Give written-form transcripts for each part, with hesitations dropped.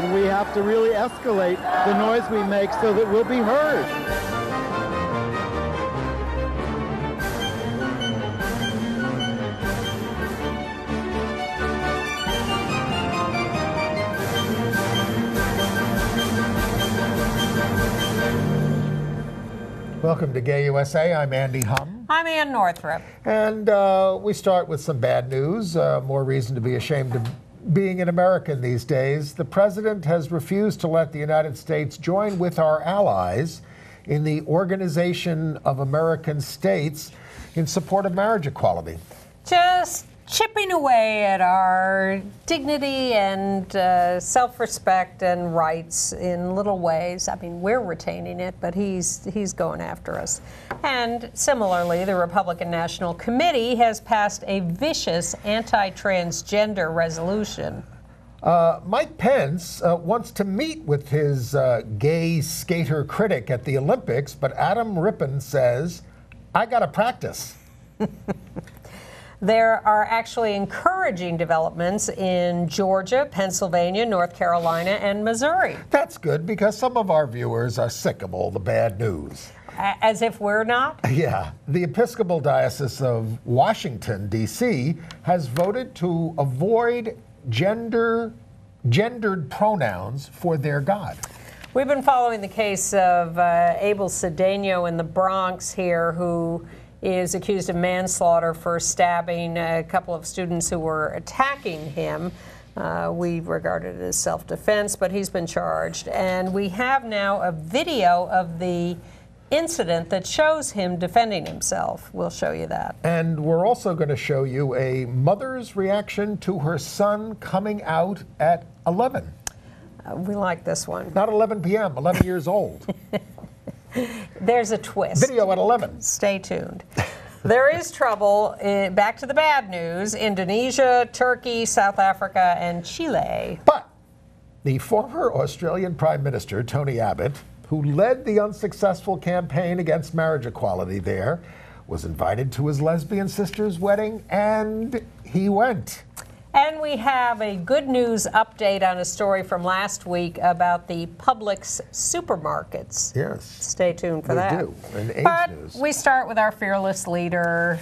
and we have to really escalate the noise we make so that we'll be heard. Welcome to Gay USA. I'm Andy Hum. I'm Ann Northrup. And we start with some bad news. More reason to be ashamed of being an American these days. The president has refused to let the United States join with our allies in the Organization of American States in support of marriage equality. Just chipping away at our dignity and self-respect and rights in little ways. I mean, we're retaining it, but he's going after us. And similarly, the Republican National Committee has passed a vicious anti-transgender resolution. Mike Pence wants to meet with his gay skater critic at the Olympics, but Adam Rippon says, I gotta practice. There are actually encouraging developments in Georgia, Pennsylvania, North Carolina, and Missouri. That's good, because some of our viewers are sick of all the bad news. As if we're not? Yeah. The Episcopal Diocese of Washington, D.C. has voted to avoid gendered pronouns for their God. We've been following the case of Abel Cedeno in the Bronx here, who is accused of manslaughter for stabbing a couple of students who were attacking him. We regard it as self-defense, but he's been charged. And we have now a video of the incident that shows him defending himself. We'll show you that. And we're also going to show you a mother's reaction to her son coming out at 11. We like this one. Not 11 p.m., 11 years old. There's a twist. Video at 11. Stay tuned. There is trouble, back to the bad news, Indonesia, Turkey, South Africa, and Chile. But the former Australian Prime Minister, Tony Abbott, who led the unsuccessful campaign against marriage equality there, was invited to his lesbian sister's wedding, and he went. And we have a good news update on a story from last week about the Publix supermarkets. Yes. Stay tuned for that. We do. And AIDS but news. We start with our fearless leader,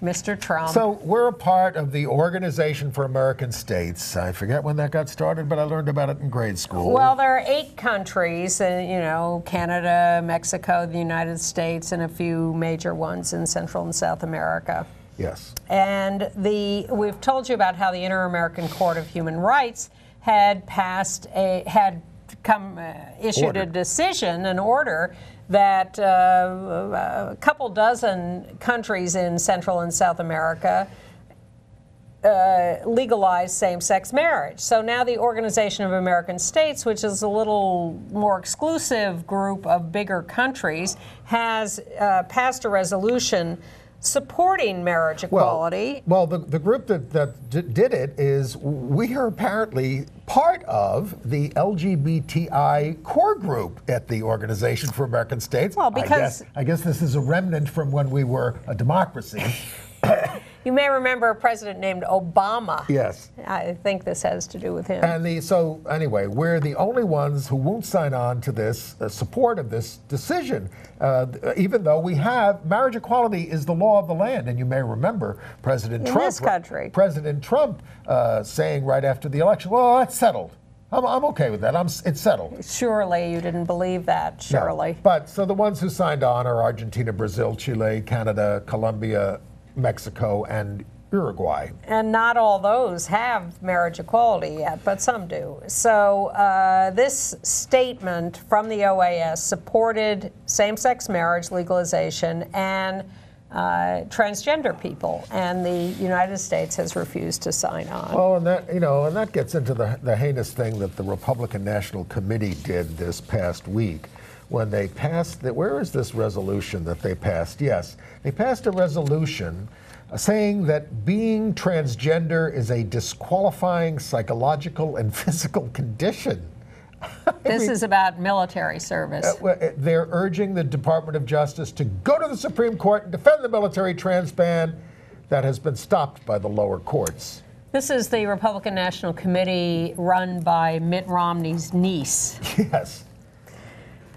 Mr. Trump. So we're a part of the Organization for American States. I forget when that got started, but I learned about it in grade school. Well, there are 8 countries, Canada, Mexico, the United States, and a few major ones in Central and South America. Yes. And we've told you about how the Inter-American Court of Human Rights had issued a decision, an order, that a couple dozen countries in Central and South America legalized same-sex marriage. So now the Organization of American States, which is a little more exclusive group of bigger countries, has passed a resolution supporting marriage equality. Well, the group that did it is, we are apparently part of the LGBTI core group at the Organization for American States. Well, because I guess this is a remnant from when we were a democracy. You may remember a president named Obama. Yes. I think this has to do with him. And so anyway, we're the only ones who won't sign on to this support of this decision, even though we have marriage equality is the law of the land. And you may remember President Trump. In this country. President Trump saying right after the election, well, that's settled. I'm okay with that. It's settled. Surely you didn't believe that, surely. No. But so the ones who signed on are Argentina, Brazil, Chile, Canada, Colombia, Mexico, and Uruguay. And not all those have marriage equality yet, but some do. So this statement from the OAS supported same-sex marriage legalization and transgender people, and the United States has refused to sign on. Well, and that gets into the heinous thing that the Republican National Committee did this past week, when they passed, where is this resolution that they passed? Yes, they passed a resolution saying that being transgender is a disqualifying psychological and physical condition. This is about military service. They're urging the Department of Justice to go to the Supreme Court and defend the military trans ban that has been stopped by the lower courts. This is the Republican National Committee run by Mitt Romney's niece. Yes.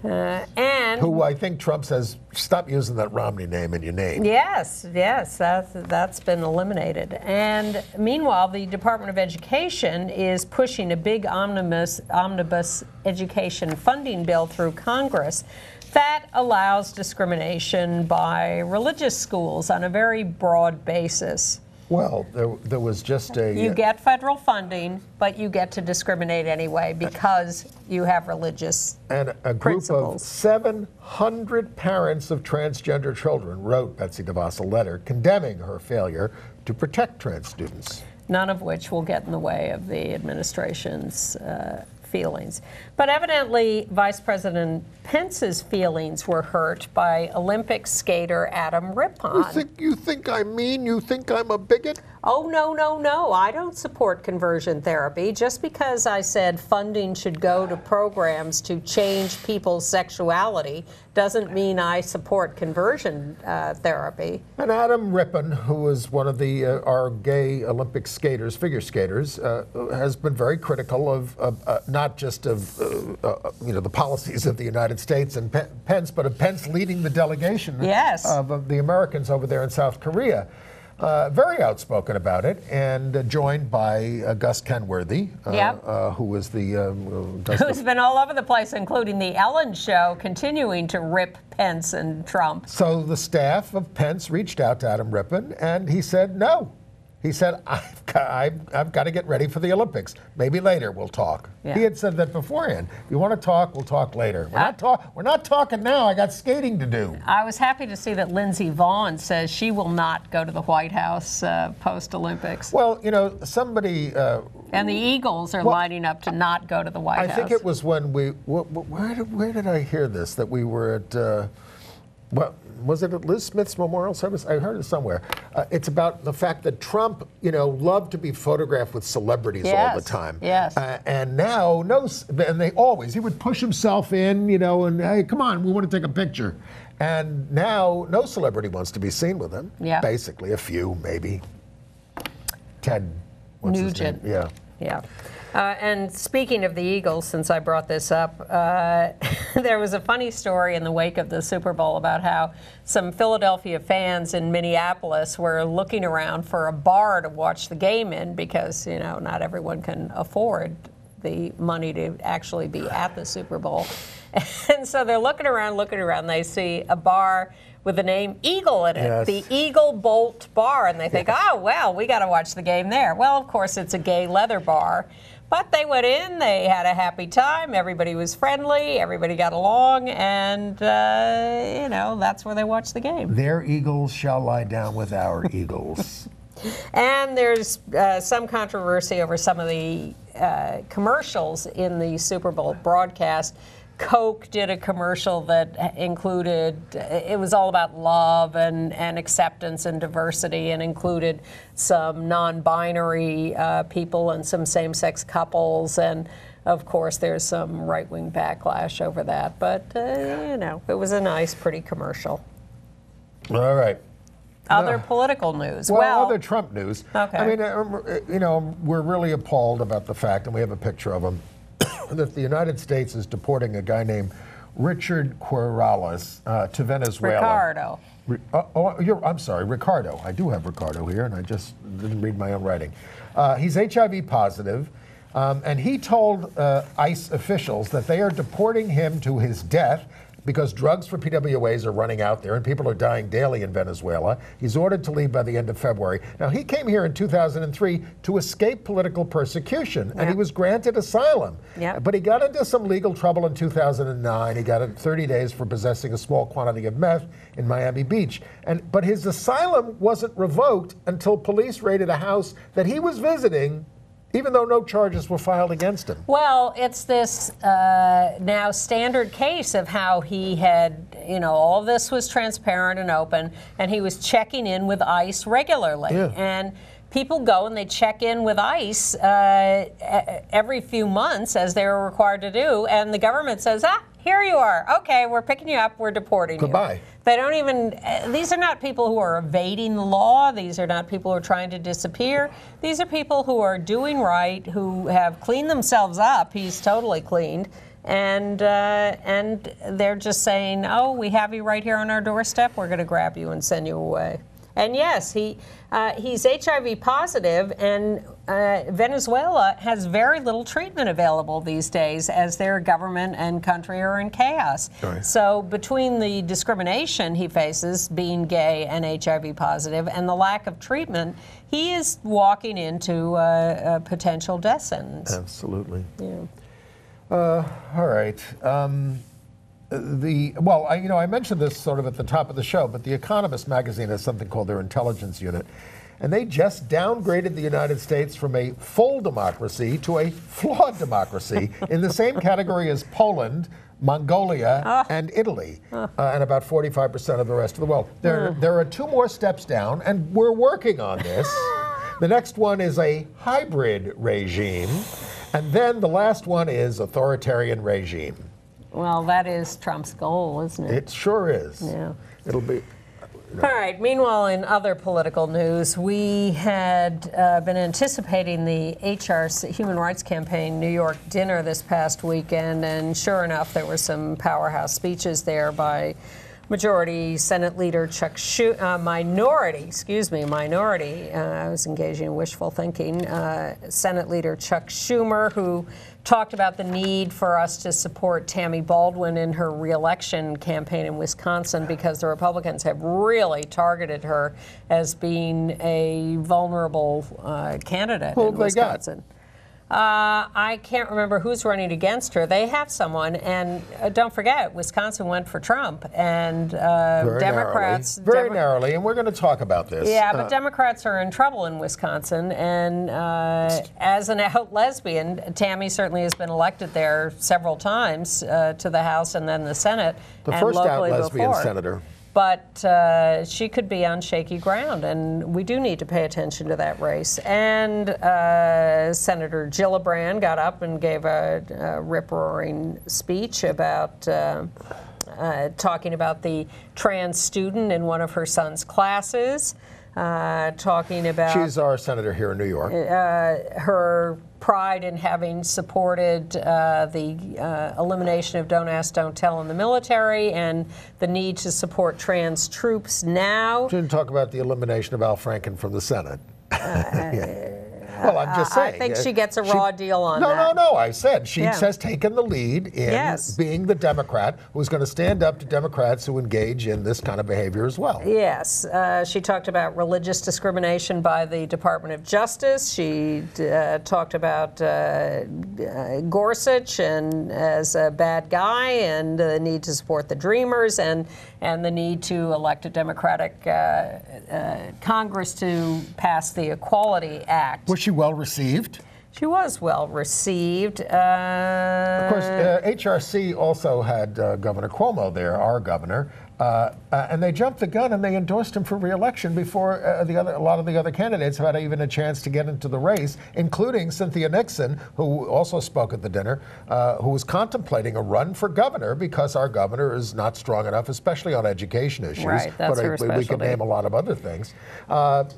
And who I think Trump says, stop using that Romney name in your name. Yes, that's been eliminated. And meanwhile, the Department of Education is pushing a big omnibus education funding bill through Congress that allows discrimination by religious schools on a very broad basis. Well, there was just a... You get federal funding, but you get to discriminate anyway because you have religious And a group principles. of 700 parents of transgender children wrote Betsy DeVos a letter condemning her failure to protect trans students. None of which will get in the way of the administration's feelings. But evidently, Vice President Pence's feelings were hurt by Olympic skater Adam Rippon. You think I'm mean? You think I'm a bigot? Oh, no. I don't support conversion therapy. Just because I said funding should go to programs to change people's sexuality doesn't mean I support conversion therapy. And Adam Rippon, who was one of our gay Olympic skaters, figure skaters, has been very critical of not just of the policies of the United States and Pence, but of Pence leading the delegation of the Americans over there in South Korea. Very outspoken about it, and joined by Gus Kenworthy, who was who's been all over the place, including the Ellen Show, continuing to rip Pence and Trump. So the staff of Pence reached out to Adam Rippon, and he said no. He said, I've got to get ready for the Olympics. Maybe later we'll talk. Yeah. He had said that beforehand. If you want to talk, we'll talk later. We're not talking now. I got skating to do. I was happy to see that Lindsey Vonn says she will not go to the White House post-Olympics. Well, somebody... and the Eagles are lining up to not go to the White House. I think it was when where did I hear this? That we were at... was it at Liz Smith's memorial service? I heard it somewhere. It's about the fact that Trump, loved to be photographed with celebrities all the time. Yes. And now, he would push himself in, and hey, come on, we want to take a picture. And now, no celebrity wants to be seen with him. Yeah. Basically, a few, maybe. Ted Nugent. Yeah. Yeah. And speaking of the Eagles, since I brought this up, there was a funny story in the wake of the Super Bowl about how some Philadelphia fans in Minneapolis were looking around for a bar to watch the game in because, not everyone can afford the money to actually be at the Super Bowl. And so they're looking around, they see a bar with the name Eagle in it, the Eagle Bolt Bar, and they think, oh, well, we got to watch the game there. Well, of course, it's a gay leather bar. But they went in, they had a happy time, everybody was friendly, everybody got along, and, that's where they watched the game. Their eagles shall lie down with our eagles. And there's some controversy over some of the commercials in the Super Bowl broadcast. Coke did a commercial that included, it was all about love and acceptance and diversity, and included some non-binary people and some same-sex couples. And of course, there's some right-wing backlash over that. But, it was a nice, pretty commercial. All right. Other political news. Well, other Trump news. Okay. I mean, we're really appalled about the fact, and we have a picture of him, that the United States is deporting a guy named Richard Corrales to Venezuela. Ricardo. I'm sorry, Ricardo. I do have Ricardo here, and I just didn't read my own writing. He's HIV positive, and he told ICE officials that they are deporting him to his death because drugs for PWAs are running out there and people are dying daily in Venezuela. He's ordered to leave by the end of February. Now, he came here in 2003 to escape political persecution, and he was granted asylum. But he got into some legal trouble in 2009. He got 30 days for possessing a small quantity of meth in Miami Beach. But his asylum wasn't revoked until police raided a house that he was visiting, even though no charges were filed against him. Well, it's this now standard case of how he had, all of this was transparent and open, and he was checking in with ICE regularly. And people go and they check in with ICE every few months, as they were required to do, and the government says, here you are. Okay, we're picking you up. We're deporting you. Goodbye. They don't even, these are not people who are evading the law. These are not people who are trying to disappear. These are people who are doing right, who have cleaned themselves up. He's totally cleaned. And they're just saying, oh, we have you right here on our doorstep. We're going to grab you and send you away. And yes, he's HIV positive, and Venezuela has very little treatment available these days as their government and country are in chaos. Right. So between the discrimination he faces, being gay and HIV positive, and the lack of treatment, he is walking into a potential death sentence. Absolutely. Yeah. All right. I mentioned this sort of at the top of the show, but The Economist magazine has something called their intelligence unit, and they just downgraded the United States from a full democracy to a flawed democracy in the same category as Poland, Mongolia, and Italy, and about 45% of the rest of the world. There are 2 more steps down, and we're working on this. The next one is a hybrid regime, and then the last one is authoritarian regime. Well, that is Trump's goal, isn't it? It sure is. Yeah. It'll be. All right. Meanwhile, in other political news, we had been anticipating the HRC Human Rights Campaign New York dinner this past weekend, and sure enough, there were some powerhouse speeches there by Minority Senate Leader Chuck Schumer. I was engaging in wishful thinking. Senate Leader Chuck Schumer, who talked about the need for us to support Tammy Baldwin in her reelection campaign in Wisconsin because the Republicans have really targeted her as being a vulnerable candidate in Wisconsin. I can't remember who's running against her. They have someone, and don't forget, Wisconsin went for Trump, and Democrats very narrowly, and we're going to talk about this. Yeah, but Democrats are in trouble in Wisconsin, and as an out lesbian, Tammy certainly has been elected there several times to the House and then the Senate, the and first locally out lesbian before. senator. But she could be on shaky ground, and we do need to pay attention to that race. And Senator Gillibrand got up and gave a rip-roaring speech about talking about the trans student in one of her son's classes, talking about... She's our senator here in New York. Her pride in having supported the elimination of Don't Ask, Don't Tell in the military and the need to support trans troops now. She didn't talk about the elimination of Al Franken from the Senate. Well, I'm just saying. I think she gets a raw deal on that. No. I said she has taken the lead in being the Democrat who's going to stand up to Democrats who engage in this kind of behavior as well. Yes. She talked about religious discrimination by the Department of Justice. She talked about Gorsuch and as a bad guy and the need to support the Dreamers and the need to elect a Democratic Congress to pass the Equality Act. Was she well received? She was well received. Of course, HRC also had Governor Cuomo there, our governor, and they jumped the gun and they endorsed him for re-election before a lot of the other candidates had even a chance to get into the race, including Cynthia Nixon, who also spoke at the dinner, who was contemplating a run for governor because our governor is not strong enough, especially on education issues. Right, that's her specialty. We could name a lot of other things.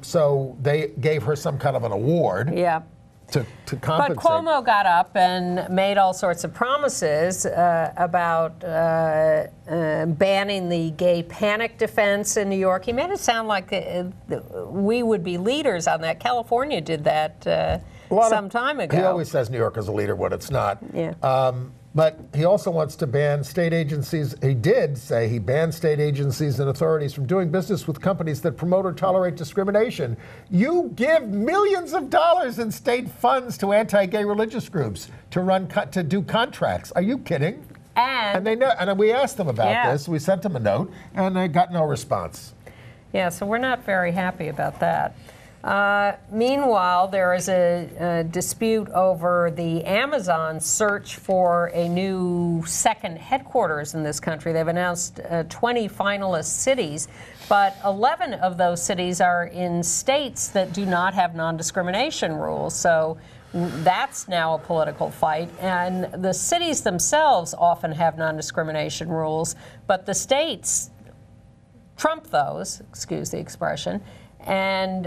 So they gave her some kind of an award. Yeah. To compensate. But Cuomo got up and made all sorts of promises about banning the gay panic defense in New York. He made it sound like we would be leaders on that. California did that some time ago. He always says New York is a leader when it's not. Yeah. But he also wants to ban state agencies. He did say he banned state agencies and authorities from doing business with companies that promote or tolerate discrimination. You give millions of dollars in state funds to anti-gay religious groups to do contracts. Are you kidding? And they know. And we asked them about this. We sent them a note, and they got no response. Yeah, so we're not very happy about that. Meanwhile, there is a dispute over the Amazon search for a new second headquarters in this country. They've announced 20 finalist cities, but 11 of those cities are in states that do not have non-discrimination rules. So that's now a political fight. And the cities themselves often have non-discrimination rules, but the states trump those, excuse the expression. And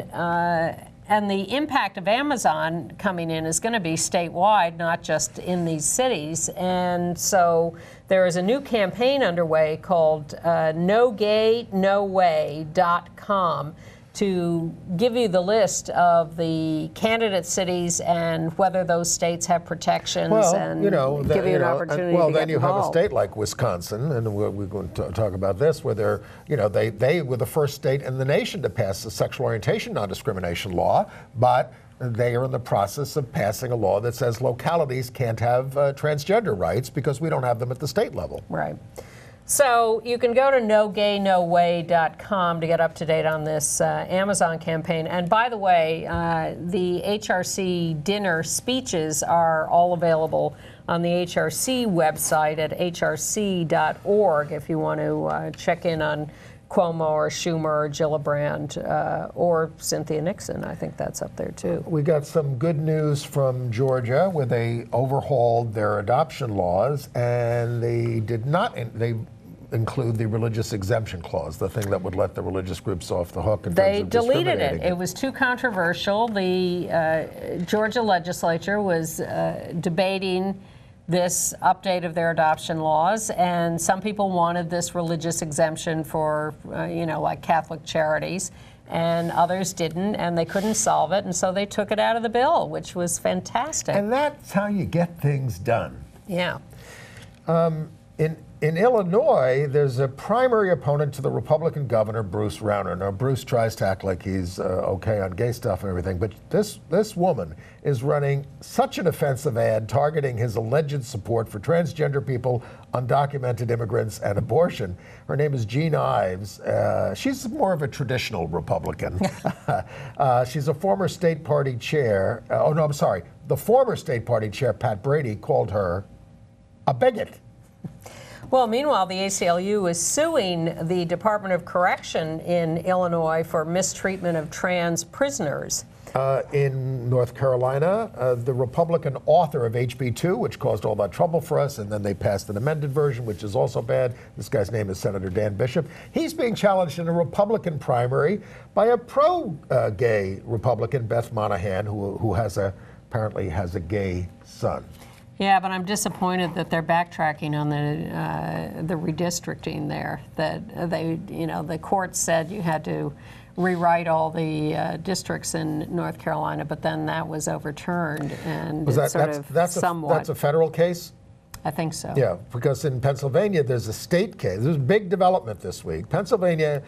the impact of Amazon coming in is going to be statewide, not just in these cities. And so there is a new campaign underway called NoGayNoWay.com to give you the list of the candidate cities and whether those states have protections and give you an opportunity to get you involved. have a state like Wisconsin, and we're going to talk about this, where they were the first state in the nation to pass the sexual orientation non-discrimination law, but they are in the process of passing a law that says localities can't have transgender rights because we don't have them at the state level. Right. So you can go to NoGayNoWay.com to get up to date on this Amazon campaign. And by the way, the HRC dinner speeches are all available on the HRC website at hrc.org if you want to check in on Cuomo or Schumer or Gillibrand or Cynthia Nixon. I think that's up there too. We got some good news from Georgia where they overhauled their adoption laws and they did not include the religious exemption clause, the thing that would let the religious groups off the hook in terms of deleted it. It was too controversial. The Georgia legislature was debating this update of their adoption laws, and some people wanted this religious exemption for, like Catholic charities, and others didn't, and they couldn't solve it, and so they took it out of the bill, which was fantastic. And that's how you get things done. Yeah. In Illinois, there's a primary opponent to the Republican governor, Bruce Rauner. Now, Bruce tries to act like he's okay on gay stuff and everything, but this woman is running such an offensive ad targeting his alleged support for transgender people, undocumented immigrants, and abortion. Her name is Jean Ives. She's more of a traditional Republican. She's a former state party chair. The former state party chair, Pat Brady, called her a bigot. Well, meanwhile, the ACLU is suing the Department of Correction in Illinois for mistreatment of trans prisoners. In North Carolina, the Republican author of HB 2, which caused all that trouble for us, and then they passed an amended version, which is also bad. This guy's name is Senator Dan Bishop. He's being challenged in a Republican primary by a pro-gay Republican, Beth Monahan, who apparently has a gay son. Yeah, but I'm disappointed that they're backtracking on the redistricting there. That the court said you had to rewrite all the districts in North Carolina, but then that was overturned, and that's a federal case? I think so. Yeah, because in Pennsylvania there's a state case. There's a big development this week. Pennsylvania.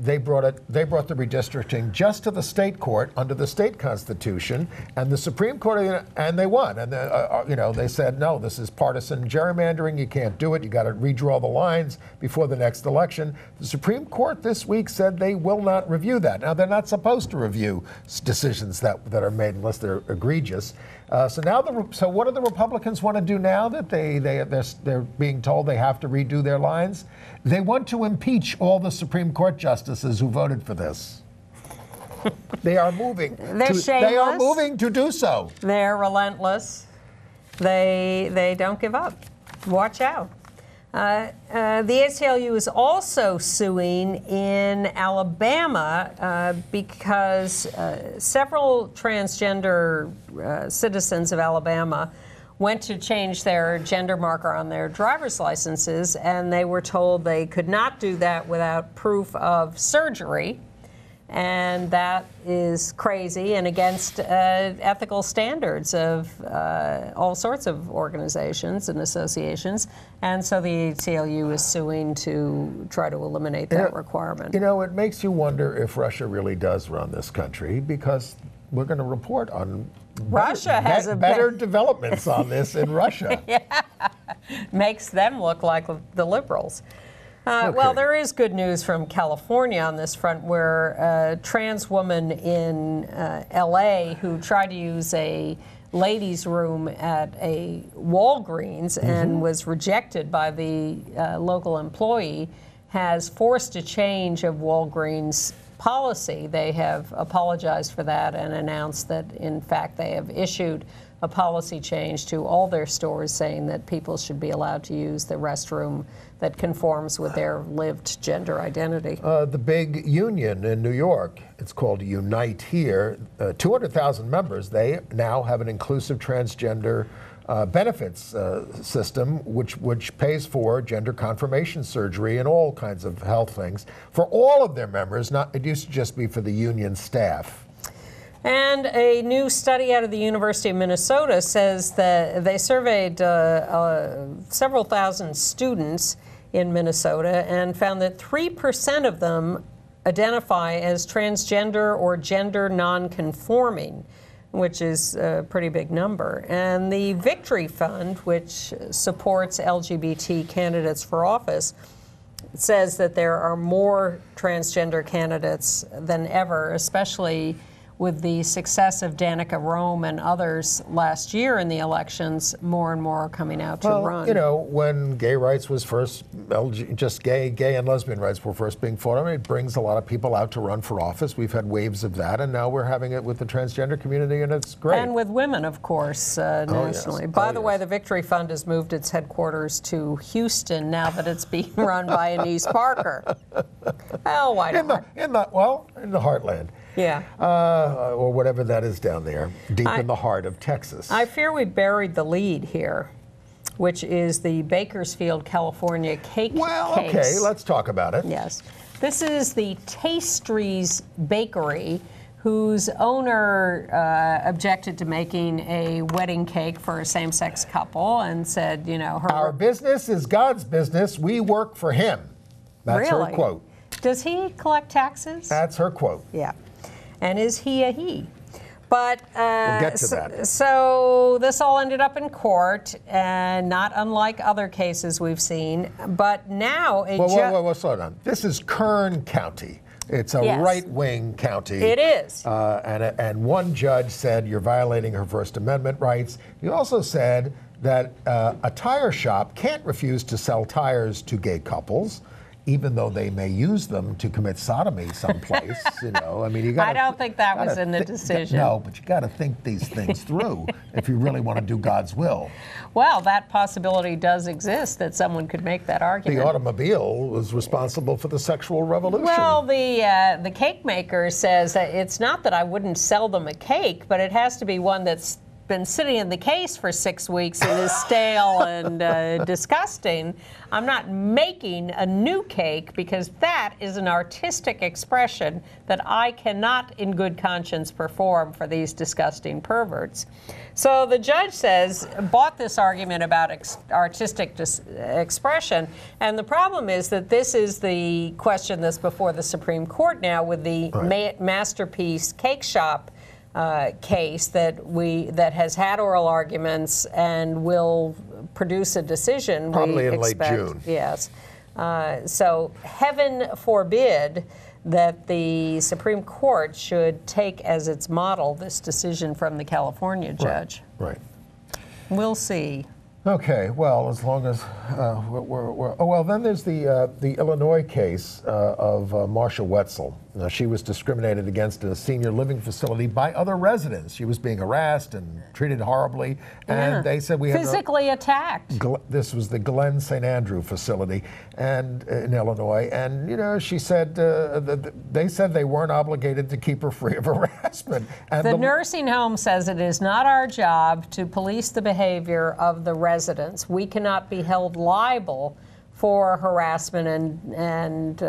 They brought the redistricting just to the state court under the state constitution, and the Supreme Court, and they won. And they said, no, this is partisan gerrymandering. You can't do it. You got to redraw the lines before the next election. The Supreme Court this week said they will not review that. Now, they're not supposed to review decisions that are made unless they're egregious. So what do the Republicans want to do now that they're being told they have to redo their lines? They want to impeach all the Supreme Court justices who voted for this. They are moving. They're shameless. They are moving to do so. They're relentless. They don't give up. Watch out. The ACLU is also suing in Alabama because several transgender citizens of Alabama went to change their gender marker on their driver's licenses, and they were told they could not do that without proof of surgery. And that is crazy and against ethical standards of all sorts of organizations and associations. And so the ACLU is suing to try to eliminate that requirement. It makes you wonder if Russia really does run this country, because we're going to report on better developments on this in Russia. Yeah, makes them look like the liberals. Well, there is good news from California on this front, where a trans woman in LA who tried to use a ladies' room at a Walgreens and was rejected by the local employee has forced a change of Walgreens policy. They have apologized for that and announced that, in fact, they have issued a policy change to all their stores saying that people should be allowed to use the restroom that conforms with their lived gender identity. The big union in New York, it's called Unite here, 200,000 members, they now have an inclusive transgender benefits system which pays for gender confirmation surgery and all kinds of health things for all of their members. It used to just be for the union staff. And a new study out of the University of Minnesota says that they surveyed several thousand students in Minnesota and found that 3% of them identify as transgender or gender non-conforming, which is a pretty big number. And the Victory Fund, which supports LGBT candidates for office, says that there are more transgender candidates than ever, especially with the success of Danica Rome and others last year in the elections. More and more are coming out to run. You know, when gay rights was first, just gay and lesbian rights were first being fought, I mean, it brings a lot of people out to run for office. We've had waves of that, and now we're having it with the transgender community, and it's great. And with women, of course, nationally. Yes. By the way, the Victory Fund has moved its headquarters to Houston now that it's being run by Anise Parker. Well, why not? In the heartland. Yeah. Or whatever that is down there, deep in the heart of Texas. I fear we buried the lead here, which is the Bakersfield, California cake case. Okay, let's talk about it. Yes. This is the Tastries Bakery, whose owner objected to making a wedding cake for a same-sex couple and said, you know, our business is God's business. We work for him. That's her quote. Does he collect taxes? That's her quote. Yeah. And is he a he? But we'll get to that. So this all ended up in court, and not unlike other cases we've seen. But now a judge. Slow down. This is Kern County. It's a right-wing county. It is. And one judge said you're violating her First Amendment rights. He also said that a tire shop can't refuse to sell tires to gay couples, even though they may use them to commit sodomy someplace. You know, I mean, you got. I don't think that was in the decision. No, but you got to think these things through if you really want to do God's will. Well, that possibility does exist, that someone could make that argument. The automobile was responsible for the sexual revolution. Well, the cake maker says that it's not that I wouldn't sell them a cake, but it has to be one that's been sitting in the case for 6 weeks and is stale and disgusting. I'm not making a new cake because that is an artistic expression that I cannot in good conscience perform for these disgusting perverts. So the judge bought this argument about artistic expression, and the problem is that this is the question that's before the Supreme Court now with the Masterpiece Cake Shop case that has had oral arguments and will produce a decision. Probably in late June. Yes. So heaven forbid that the Supreme Court should take as its model this decision from the California judge. Right. We'll see. Okay, well, as long as then there's the Illinois case of Marsha Wetzel. Now, she was discriminated against at a senior living facility by other residents. She was being harassed and treated horribly, and they said we had physically attacked. This was the Glen St. Andrew facility, and in Illinois, and you know, she said they said they weren't obligated to keep her free of harassment. And the nursing home says it is not our job to police the behavior of the residents. We cannot be held liable for harassment and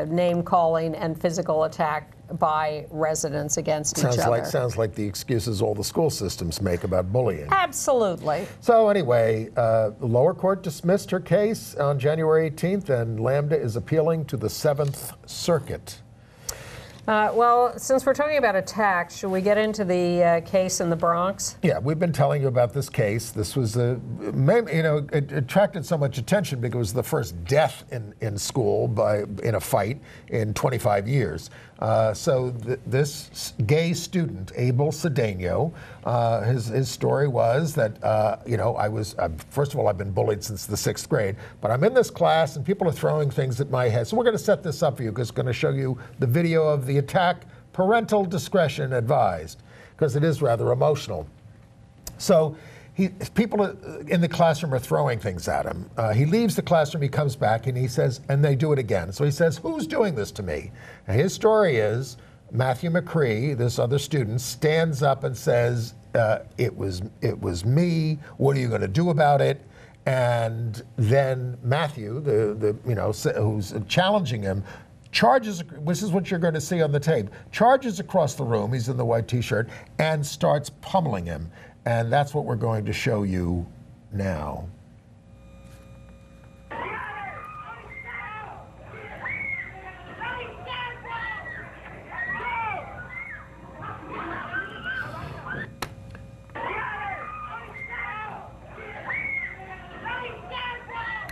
name-calling and physical attack by residents against each other. Sounds like the excuses all the school systems make about bullying. Absolutely. So anyway, the lower court dismissed her case on January 18th, and Lambda is appealing to the 7th Circuit. Well, since we're talking about attacks, should we get into the case in the Bronx? Yeah, we've been telling you about this case. This was it attracted so much attention because it was the first death in school in a fight in 25 years. This gay student, Abel Cedeno, his story was that first of all, I've been bullied since the 6th grade, but I'm in this class and people are throwing things at my head. So we're going to set this up for you because it's going to show you the video of the attack. Parental discretion advised, because it is rather emotional. So people in the classroom are throwing things at him. He leaves the classroom, he comes back, and he says, and they do it again. So he says, who's doing this to me? And his story is, Matthew McCree, this other student, stands up and says, it was me, what are you gonna do about it? And then Matthew, who's challenging him, charges, this is what you're going to see on the tape, charges across the room, he's in the white t-shirt, and starts pummeling him. And that's what we're going to show you now.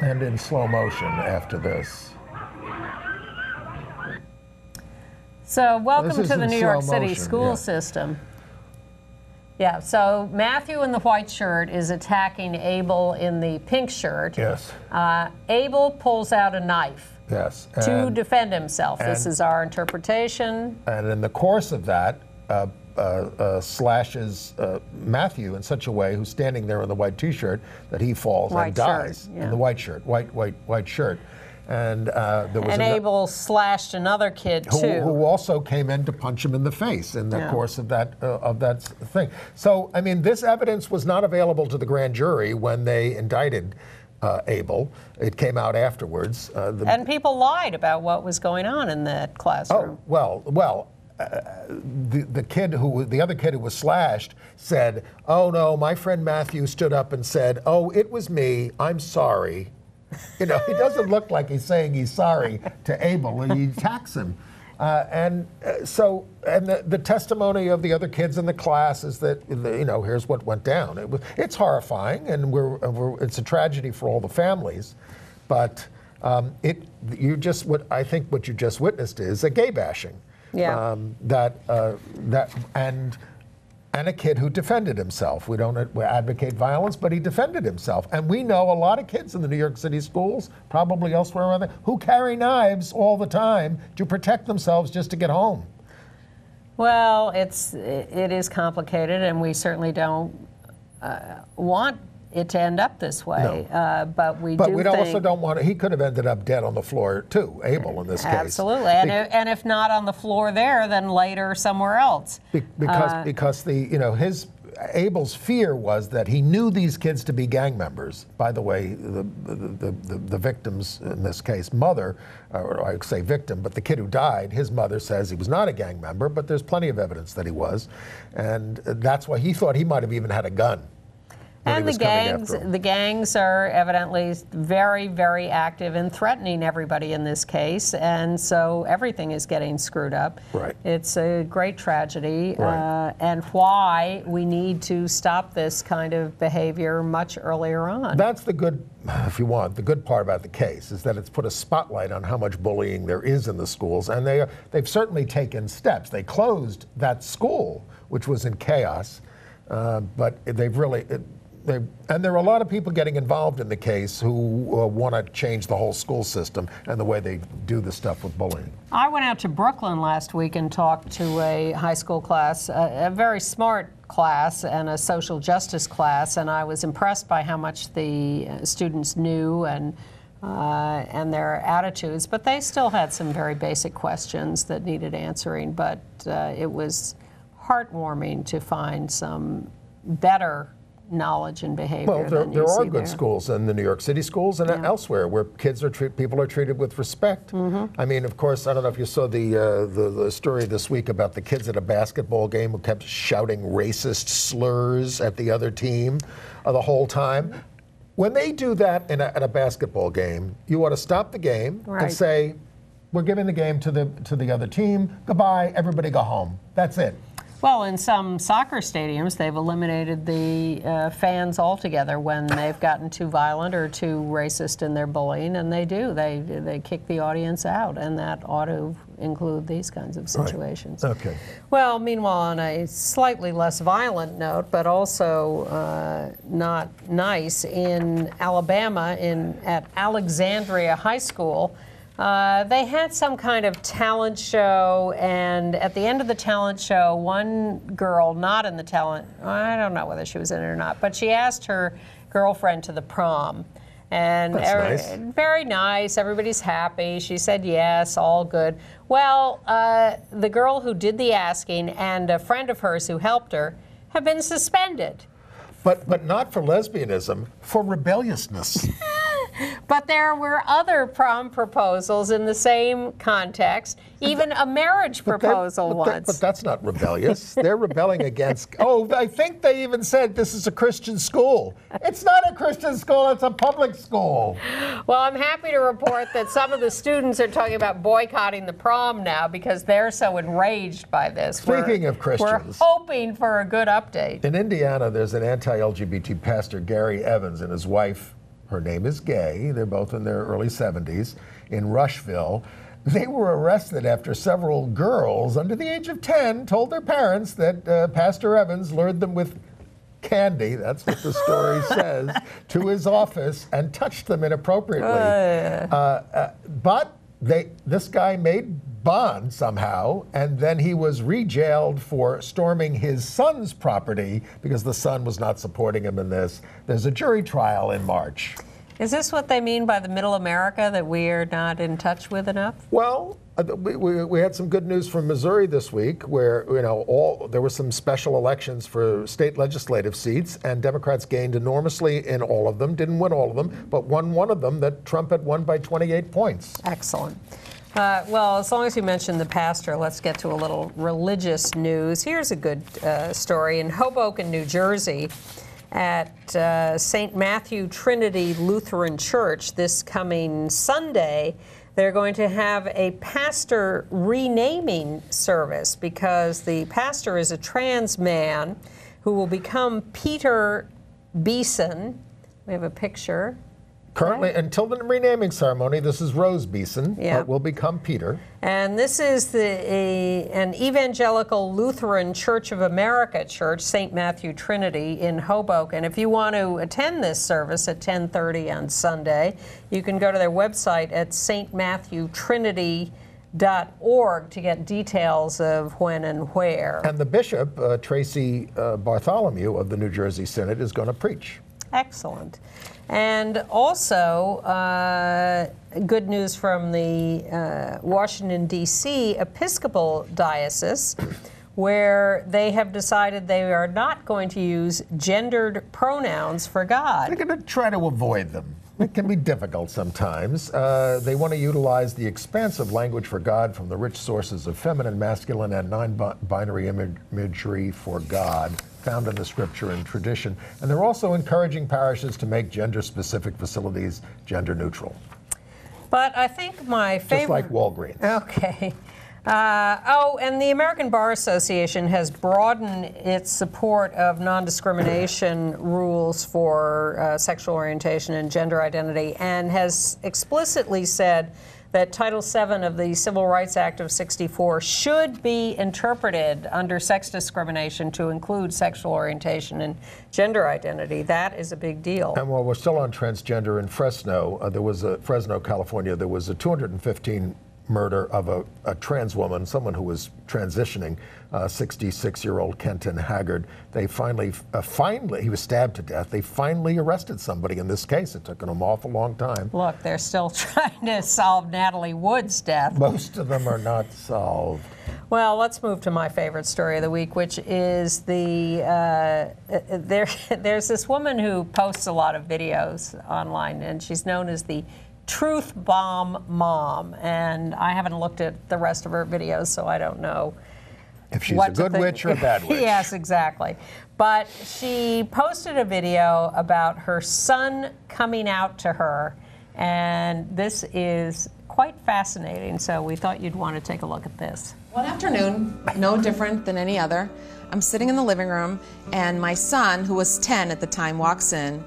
And in slow motion after this. So welcome to the New York City school system. Yeah, so Matthew in the white shirt is attacking Abel in the pink shirt. Yes. Abel pulls out a knife. Yes. To defend himself. This is our interpretation. And in the course of that, slashes Matthew in such a way, who's standing there in the white t-shirt, that he falls and dies in the white shirt, white shirt. And there was Abel slashed another kid too, who also came in to punch him in the face in the course of that thing. So I mean, this evidence was not available to the grand jury when they indicted Abel. It came out afterwards. And people lied about what was going on in that classroom. Oh well. The other kid who was slashed said, "Oh no, my friend Matthew stood up and said, 'Oh, it was me. I'm sorry.'" He doesn't look like he's saying he's sorry to Abel, and he attacks him. The testimony of the other kids in the class is that, here's what went down. It's horrifying, and it's a tragedy for all the families. But I think what you just witnessed is a gay bashing. Yeah. And a kid who defended himself. We don't advocate violence, but he defended himself. And we know a lot of kids in the New York City schools, probably elsewhere around there, who carry knives all the time to protect themselves just to get home. Well, it is complicated, and we certainly don't want it to end up this way. No. But we also don't want it. He could have ended up dead on the floor too, Abel, in this case. Absolutely, and if not on the floor there, then later somewhere else. Because Abel's fear was that he knew these kids to be gang members. By the way, the victim's, in this case, mother, or I say victim, but the kid who died, his mother says he was not a gang member, but there's plenty of evidence that he was, and that's why he thought he might have even had a gun. And the gangs are evidently very, very active in threatening everybody in this case, and so everything is getting screwed up. Right. It's a great tragedy, right. And why we need to stop this kind of behavior much earlier on. That's the good, if you want, the good part about the case is that it's put a spotlight on how much bullying there is in the schools, and they've certainly taken steps. They closed that school, which was in chaos, but they've really. And there are a lot of people getting involved in the case who want to change the whole school system and the way they do the stuff with bullying. I went out to Brooklyn last week and talked to a high school class, a very smart class and a social justice class, and I was impressed by how much the students knew and their attitudes, but they still had some very basic questions that needed answering, but it was heartwarming to find some better knowledge and behavior. Well, there are good schools in the New York City schools and elsewhere where people are treated with respect. Mm-hmm. I mean, of course, I don't know if you saw the story this week about the kids at a basketball game who kept shouting racist slurs at the other team the whole time. When they do that at a basketball game, you ought to stop the game and say, we're giving the game to the other team. Goodbye, everybody go home. That's it. Well, in some soccer stadiums, they've eliminated the fans altogether when they've gotten too violent or too racist in their bullying, and they do. They kick the audience out, and that ought to include these kinds of situations. Right. Okay. Well, meanwhile, on a slightly less violent note, but also not nice, in Alabama, at Alexandria High School, they had some kind of talent show, and at the end of the talent show, one girl, not in the talent, I don't know whether she was in it or not, but she asked her girlfriend to the prom. And That's nice. Very nice, everybody's happy. She said yes, all good. Well, the girl who did the asking and a friend of hers who helped her have been suspended. But not for lesbianism, for rebelliousness. But there were other prom proposals in the same context, even a marriage proposal once. But that's not rebellious. They're rebelling against, I think they even said this is a Christian school. It's not a Christian school, it's a public school. Well, I'm happy to report that some of the students are talking about boycotting the prom now because they're so enraged by this. Speaking of Christians. We're hoping for a good update. In Indiana, there's an anti-LGBT pastor, Gary Evans, and his wife. Her name is Gay. They're both in their early 70s in Rushville. They were arrested after several girls under the age of 10 told their parents that Pastor Evans lured them with candy, that's what the story says, to his office and touched them inappropriately. But this guy made bond somehow, and then he was re-jailed for storming his son's property because the son was not supporting him in this. There's a jury trial in March. Is this what they mean by the middle America that we are not in touch with enough? Well, we had some good news from Missouri this week where, there were some special elections for state legislative seats, and Democrats gained enormously in all of them, didn't win all of them, but won one of them that Trump had won by 28 points. Excellent. Well, as long as you mentioned the pastor, let's get to a little religious news. Here's a good story. In Hoboken, New Jersey, at St. Matthew Trinity Lutheran Church this coming Sunday, they're going to have a pastor renaming service because the pastor is a trans man who will become Peter Beeson. We have a picture. Currently, until the renaming ceremony, this is Rose Beeson, but will become Peter. And this is an Evangelical Lutheran Church of America church, St. Matthew Trinity in Hoboken. If you want to attend this service at 10:30 on Sunday, you can go to their website at stmatthewtrinity.org to get details of when and where. And the bishop, Tracy Bartholomew of the New Jersey Synod, is going to preach. Excellent. And also, good news from the Washington, D.C. Episcopal Diocese, where they have decided they are not going to use gendered pronouns for God. They're going to try to avoid them. It can be difficult sometimes. They want to utilize the expansive language for God from the rich sources of feminine, masculine, and non-binary imagery for God found in the scripture and tradition. And they're also encouraging parishes to make gender-specific facilities gender-neutral. But I think my favorite... Just like Walgreens. Okay. And the American Bar Association has broadened its support of non-discrimination rules for sexual orientation and gender identity, and has explicitly said that Title VII of the Civil Rights Act of '64 should be interpreted under sex discrimination to include sexual orientation and gender identity. That is a big deal. And while we're still on transgender, in Fresno, Fresno, California, there was a 215 murder of a trans woman, someone who was transitioning, 66-year-old Kenton Haggard. They finally, he was stabbed to death. They finally arrested somebody in this case. It took an awful long time. Look, they're still trying to solve Natalie Wood's death. Most of them are not solved. Well, let's move to my favorite story of the week, which is there's this woman who posts a lot of videos online, and she's known as the Truth Bomb Mom, and I haven't looked at the rest of her videos, so I don't know if she's a good witch or a bad witch. Yes, exactly. But she posted a video about her son coming out to her, and this is quite fascinating, so we thought you'd want to take a look at this. One afternoon, no different than any other, I'm sitting in the living room, and my son, who was 10 at the time, walks in,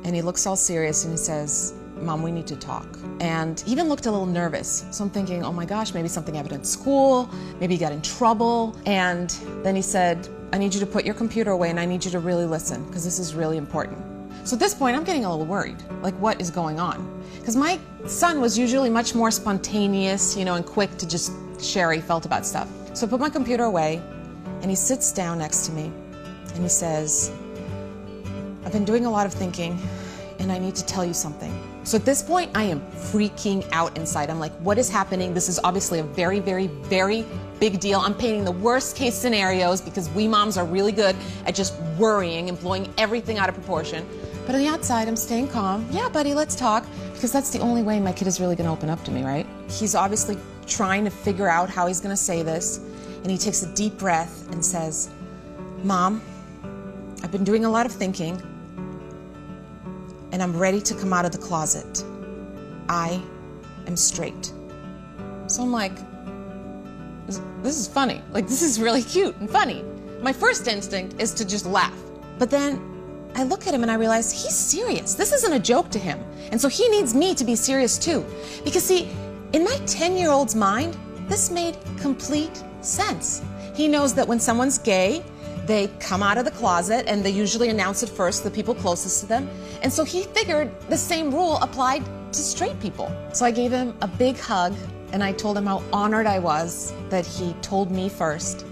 and he looks all serious, and he says, "Mom, we need to talk." And he even looked a little nervous. So I'm thinking, oh my gosh, maybe something happened at school, maybe he got in trouble. And then he said, "I need you to put your computer away, and I need you to really listen, because this is really important." So at this point, I'm getting a little worried, like what is going on? Because my son was usually much more spontaneous, and quick to just share how he felt about stuff. So I put my computer away, and he sits down next to me, and he says, "I've been doing a lot of thinking, and I need to tell you something." So at this point, I am freaking out inside. I'm like, what is happening? This is obviously a very, very, very big deal. I'm painting the worst case scenarios because we moms are really good at just worrying and blowing everything out of proportion. But on the outside, I'm staying calm. "Yeah, buddy, let's talk." Because that's the only way my kid is really gonna open up to me, right? He's obviously trying to figure out how he's gonna say this. And he takes a deep breath and says, "Mom, I've been doing a lot of thinking, and I'm ready to come out of the closet. I am straight." So I'm like, this is funny. Like, this is really cute and funny. My first instinct is to just laugh. But then I look at him and I realize he's serious. This isn't a joke to him. And so he needs me to be serious too. Because see, in my 10-year-old's mind, this made complete sense. He knows that when someone's gay, they come out of the closet and they usually announce it first to the people closest to them. And so he figured the same rule applied to straight people. So I gave him a big hug and I told him how honored I was that he told me first.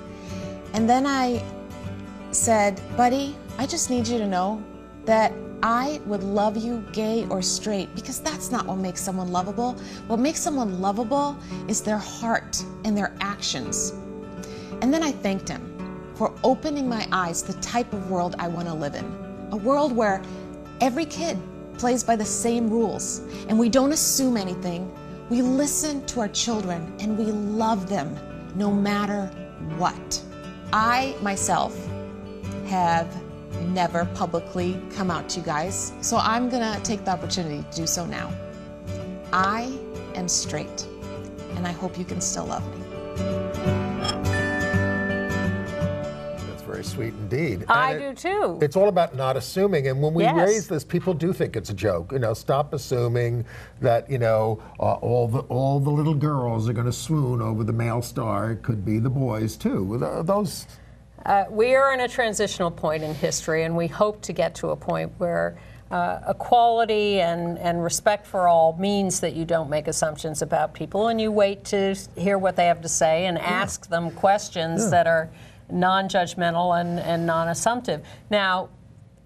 And then I said, "Buddy, I just need you to know that I would love you gay or straight, because that's not what makes someone lovable. What makes someone lovable is their heart and their actions." And then I thanked him for opening my eyes to the type of world I want to live in. A world where every kid plays by the same rules, and we don't assume anything. We listen to our children, and we love them no matter what. I, myself, have never publicly come out to you guys, so I'm gonna take the opportunity to do so now. I am straight, and I hope you can still love me. Very sweet indeed. I do too. It's all about not assuming, and when we Yes. raise this, people do think it's a joke. Stop assuming that all the little girls are going to swoon over the male star. It could be the boys too. Those. We are in a transitional point in history, and we hope to get to a point where equality and respect for all means that you don't make assumptions about people, and you wait to hear what they have to say and ask them questions that are non-judgmental and non-assumptive. Now,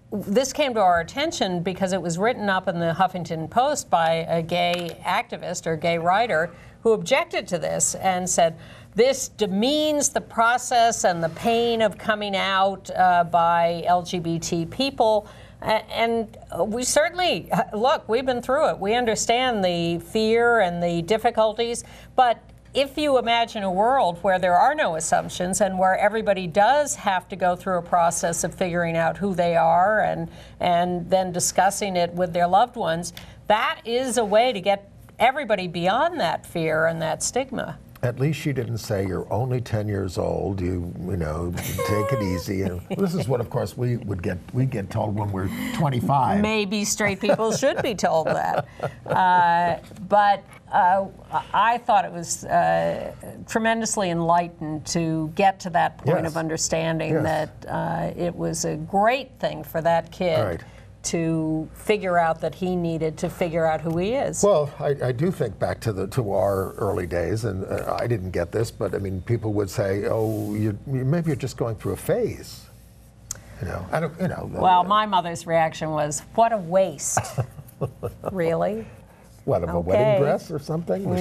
this came to our attention because it was written up in the Huffington Post by a gay activist or gay writer who objected to this and said, this demeans the process and the pain of coming out by LGBT people. And we certainly, look, we've been through it. We understand the fear and the difficulties, but if you imagine a world where there are no assumptions and where everybody does have to go through a process of figuring out who they are and then discussing it with their loved ones, that is a way to get everybody beyond that fear and that stigma. At least she didn't say you're only 10 years old. You take it easy. And this is what, of course, we get told when we're 25. Maybe straight people should be told that. But I thought it was tremendously enlightened to get to that point of understanding that it was a great thing for that kid to figure out that he needed to figure out who he is. Well, I do think back to our early days, and I didn't get this, but I mean, people would say, "Oh, maybe you're just going through a phase." I don't. Well, my mother's reaction was, "What a waste!" Really? What, of a wedding dress or something? The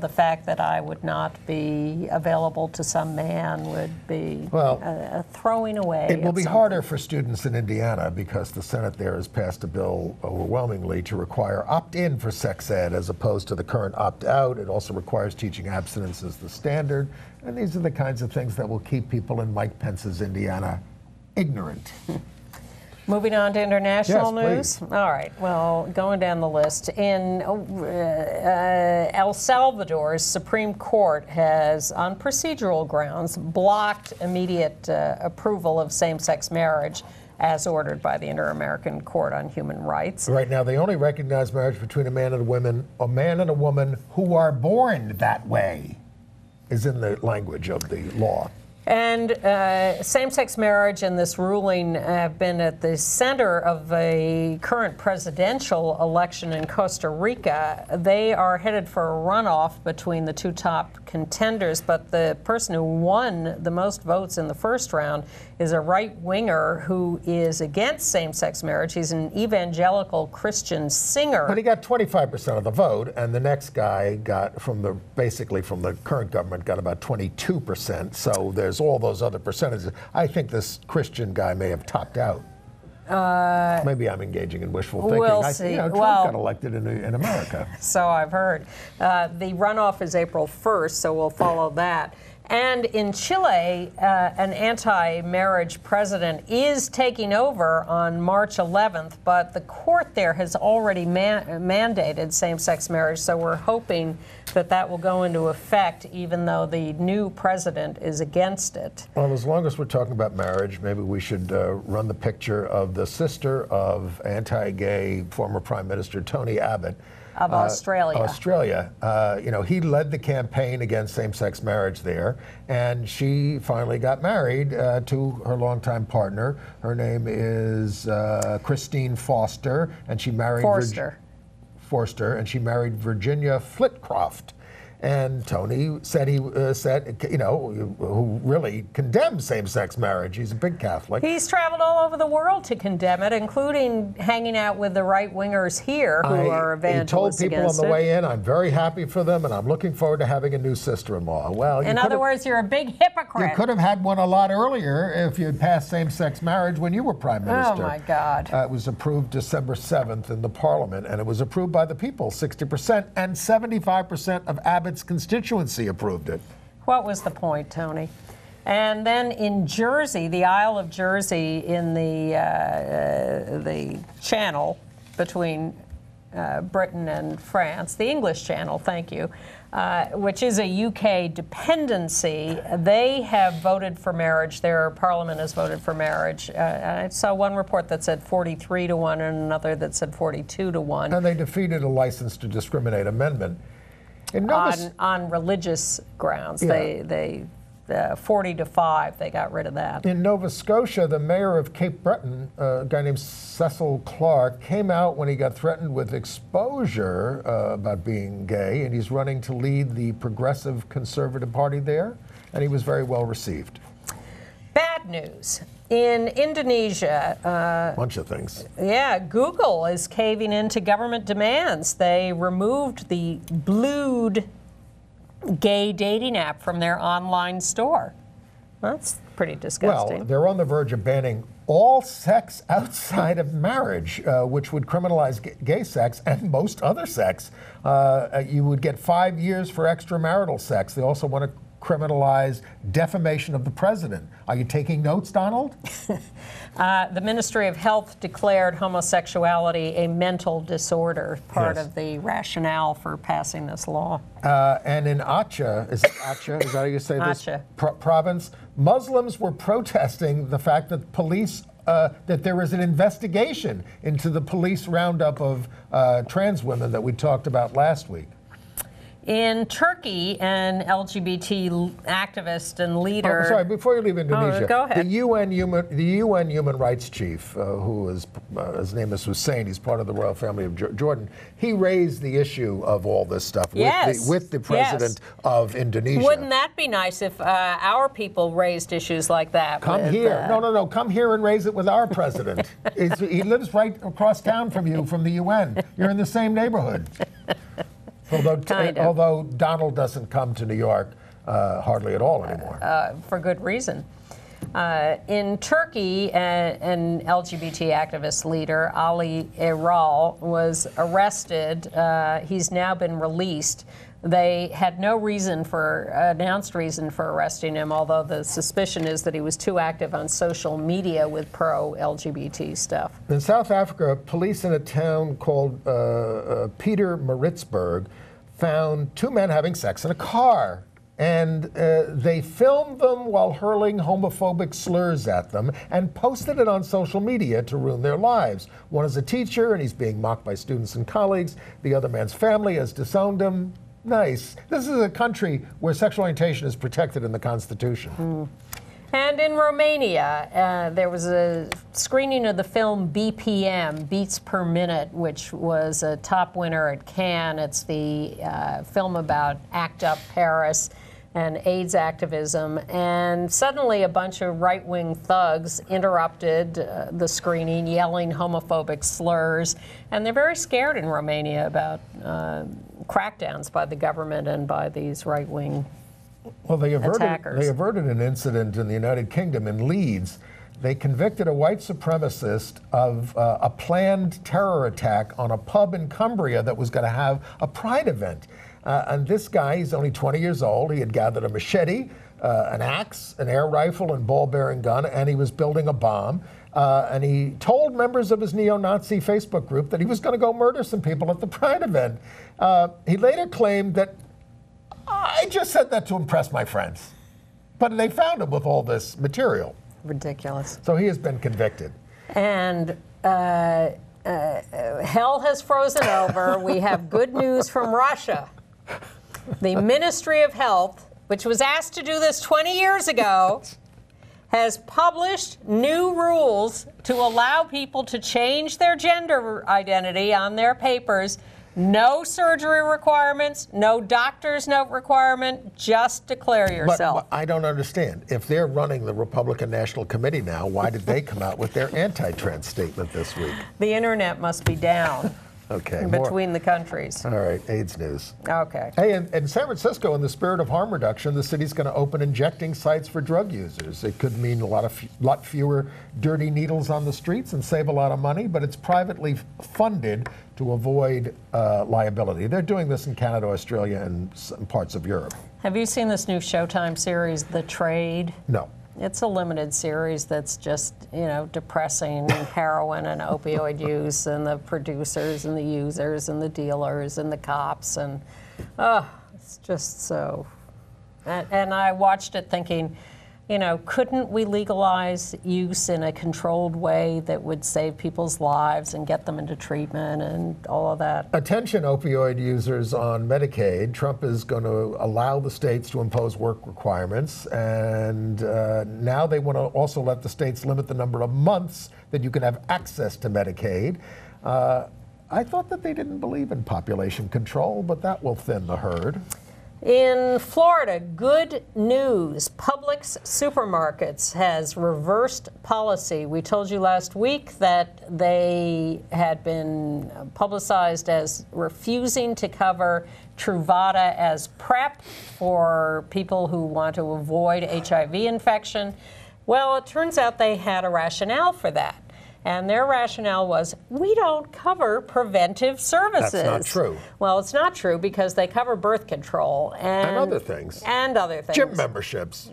fact that I would not be available to some man would be a throwing away. It will be harder for students in Indiana because the Senate there has passed a bill overwhelmingly to require opt-in for sex ed as opposed to the current opt-out. It also requires teaching abstinence as the standard. And these are the kinds of things that will keep people in Mike Pence's Indiana ignorant. Moving on to international Yes, news. All right. Well, going down the list. In El Salvador's Supreme Court has, on procedural grounds, blocked immediate approval of same-sex marriage as ordered by the Inter-American Court on Human Rights. Right now, they only recognize marriage between a man and a woman who are born that way, is in the language of the law. And same-sex marriage and this ruling have been at the center of a current presidential election in Costa Rica. They are headed for a runoff between the two top contenders, but the person who won the most votes in the first round is a right-winger who is against same-sex marriage. He's an evangelical Christian singer. But he got 25% of the vote, and the next guy got basically from the current government got about 22%. So there's all those other percentages. I think this Christian guy may have topped out. Maybe I'm engaging in wishful thinking. We'll see. Trump got elected in America. So I've heard. The runoff is April 1st, so we'll follow that. And in Chile, an anti-marriage president is taking over on March 11th, but the court there has already mandated same-sex marriage, so we're hoping that that will go into effect, even though the new president is against it. Well, as long as we're talking about marriage, maybe we should run the picture of the sister of anti-gay former Prime Minister Tony Abbott. Of Australia. He led the campaign against same-sex marriage there, and she finally got married to her longtime partner. Her name is Christine Forster, and she married Forster, and she married Virginia Flitcroft. And Tony said who really condemns same-sex marriage. He's a big Catholic. He's traveled all over the world to condemn it, including hanging out with the right-wingers here who are evangelists against it. He told people on the way in, I'm very happy for them, and I'm looking forward to having a new sister-in-law. Well, in other words, you're a big hypocrite. You could have had one a lot earlier if you had passed same-sex marriage when you were Prime Minister. Oh, my God. It was approved December 7th in the Parliament, and it was approved by the people, 60%, and 75% of Abbott's constituency approved it. What was the point, Tony? And then in Jersey, the Isle of Jersey, in the channel between Britain and France, the English Channel, thank you, which is a UK dependency, they have voted for marriage. Their parliament has voted for marriage. I saw one report that said 43-1 and another that said 42-1. And they defeated a license to discriminate amendment. On religious grounds. Yeah. They 40-5, they got rid of that. In Nova Scotia, the mayor of Cape Breton, a guy named Cecil Clark, came out when he got threatened with exposure about being gay, and he's running to lead the Progressive Conservative Party there, and he was very well received. Bad news. In Indonesia, bunch of things. Yeah, Google is caving into government demands. They removed the Blued gay dating app from their online store. That's pretty disgusting. Well, they're on the verge of banning all sex outside of marriage, which would criminalize gay sex and most other sex. You would get 5 years for extramarital sex. They also want to criminalize defamation of the president. Are you taking notes, Donald? The Ministry of Health declared homosexuality a mental disorder, part of the rationale for passing this law. And in Aceh, is it Aceh? Is that how you say this? Aceh. Province, Muslims were protesting the fact that police that there was an investigation into the police roundup of trans women that we talked about last week. In Turkey, an LGBT activist and leader. Oh, sorry, before you leave Indonesia, go ahead. The UN Human Rights Chief, who is his name is Hussein, he's part of the royal family of Jordan. He raised the issue of all this stuff with the president of Indonesia. Wouldn't that be nice if our people raised issues like that? Come here, no, come here and raise it with our president. He lives right across town from you, from the UN. You're in the same neighborhood. Although Donald doesn't come to New York hardly at all anymore. For good reason. In Turkey, an LGBT activist leader, Ali Eral, was arrested. He's now been released. They had no announced reason for arresting him, although the suspicion is that he was too active on social media with pro-LGBT stuff. In South Africa, police in a town called Peter Maritzburg found 2 men having sex in a car. And they filmed them while hurling homophobic slurs at them and posted it on social media to ruin their lives. One is a teacher, and he's being mocked by students and colleagues. The other man's family has disowned him. Nice. This is a country where sexual orientation is protected in the Constitution. And in Romania, there was a screening of the film BPM, Beats Per Minute, which was a top winner at Cannes. It's the film about ACT UP Paris and AIDS activism. And suddenly a bunch of right-wing thugs interrupted the screening, yelling homophobic slurs. And they're very scared in Romania about crackdowns by the government and by these right-wing attackers. They averted an incident in the United Kingdom in Leeds. They convicted a white supremacist of a planned terror attack on a pub in Cumbria that was going to have a pride event. And this guy, he's only 20 years old. He had gathered a machete, an axe, an air rifle, and ball-bearing gun, and he was building a bomb. And he told members of his neo-Nazi Facebook group that he was going to go murder some people at the pride event. He later claimed that, I just said that to impress my friends. But they found him with all this material. Ridiculous. So he has been convicted. And hell has frozen over. We have good news from Russia. The Ministry of Health, which was asked to do this 20 years ago, has published new rules to allow people to change their gender identity on their papers. No surgery requirements, no doctor's note requirement, just declare yourself. But I don't understand. If they're running the Republican National Committee now, why did they come out with their anti-trans statement this week? The internet must be down. Okay. Between the countries. All right, AIDS news. Okay. Hey, in San Francisco, in the spirit of harm reduction, the city's going to open injecting sites for drug users. It could mean a lot fewer dirty needles on the streets and save a lot of money, but it's privately funded to avoid liability. They're doing this in Canada, Australia, and some parts of Europe. Have you seen this new Showtime series, The Trade? No. It's a limited series that's just, depressing heroin and opioid use and the producers and the users and the dealers and the cops and, it's just so. And I watched it thinking, couldn't we legalize use in a controlled way that would save people's lives and get them into treatment and all of that? Attention opioid users on Medicaid. Trump is going to allow the states to impose work requirements, and now they want to also let the states limit the number of months that you can have access to Medicaid. I thought that they didn't believe in population control, but that will thin the herd. In Florida, good news. Publix Supermarkets has reversed policy. We told you last week that they had been publicized as refusing to cover Truvada as PrEP for people who want to avoid HIV infection. Well, it turns out they had a rationale for that. And their rationale was, we don't cover preventive services. That's not true. Well, it's not true because they cover birth control and other things. And other things. Gym memberships.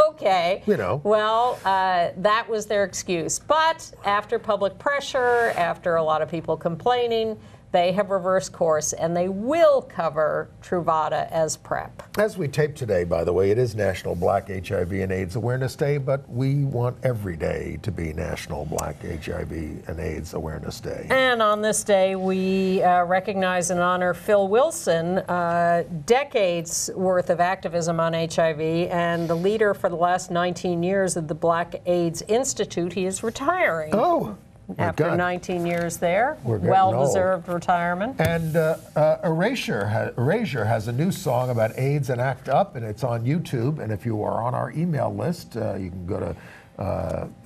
Okay. Well, that was their excuse. But after public pressure, after a lot of people complaining, they have reversed course, and they will cover Truvada as PrEP. As we tape today, by the way, it is National Black HIV and AIDS Awareness Day, but we want every day to be National Black HIV and AIDS Awareness Day. And on this day, we recognize and honor Phil Wilson, decades worth of activism on HIV, and the leader for the last 19 years of the Black AIDS Institute. He is retiring. Oh. After 19 years there, well-deserved retirement. And Erasure has a new song about AIDS and ACT UP, and it's on YouTube. And if you are on our email list, you can go to